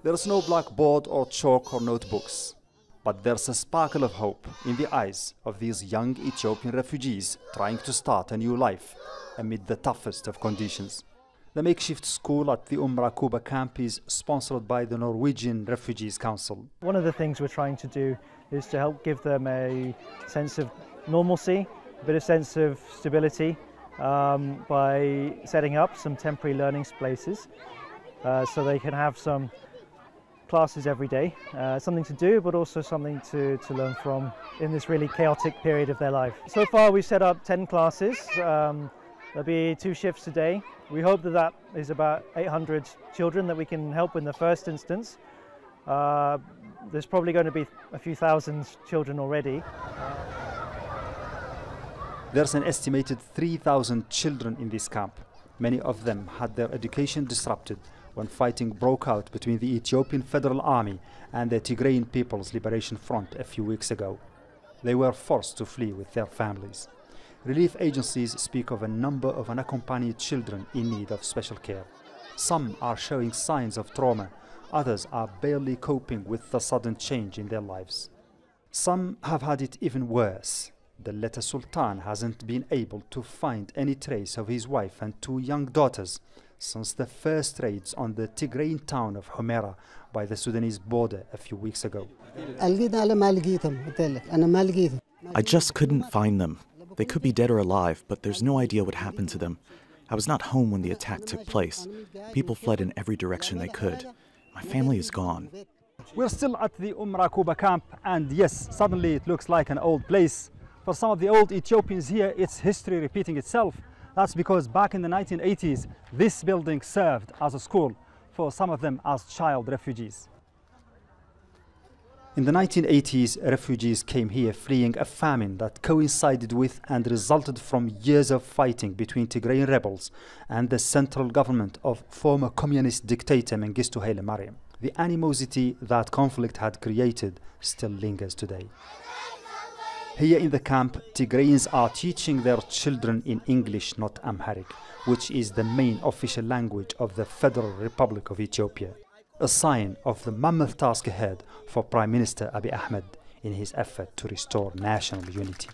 There's no blackboard or chalk or notebooks, but there's a sparkle of hope in the eyes of these young Ethiopian refugees trying to start a new life amid the toughest of conditions. The makeshift school at the RAKUBA camp is sponsored by the Norwegian Refugees Council. One of the things we're trying to do is to help give them a sense of normalcy, a bit of sense of stability by setting up some temporary learning places so they can have some classes every day, something to do but also something to learn from in this really chaotic period of their life. So far we've set up 10 classes. There'll be 2 shifts a day. We hope that is about 800 children that we can help in the first instance. There's probably going to be a few thousand children already. There's an estimated 3,000 children in this camp. Many of them had their education disrupted when fighting broke out between the Ethiopian Federal Army and the Tigrayan People's Liberation Front a few weeks ago. They were forced to flee with their families. Relief agencies speak of a number of unaccompanied children in need of special care. Some are showing signs of trauma. Others are barely coping with the sudden change in their lives. Some have had it even worse. DALLETA Sultan hasn't been able to find any trace of his wife and 2 young daughters since the first raids on the Tigrayan town of Humera by the Sudanese border a few weeks ago. I just couldn't find them. They could be dead or alive, but there's no idea what happened to them. I was not home when the attack took place. People fled in every direction they could. My family is gone. We're still at the RAKUBA camp, and yes, suddenly it looks like an old place. For some of the old Ethiopians here, it's history repeating itself. That's because back in the 1980s, this building served as a school for some of them as child refugees. In the 1980s, refugees came here fleeing a famine that coincided with and resulted from years of fighting between Tigrayan rebels and the central government of former communist dictator Mengistu Haile Mariam. The animosity that conflict had created still lingers today. Here in the camp, Tigrayans are teaching their children in English, not Amharic, which is the main official language of the Federal Republic of Ethiopia. A sign of the mammoth task ahead for Prime Minister Abiy Ahmed in his effort to restore national unity.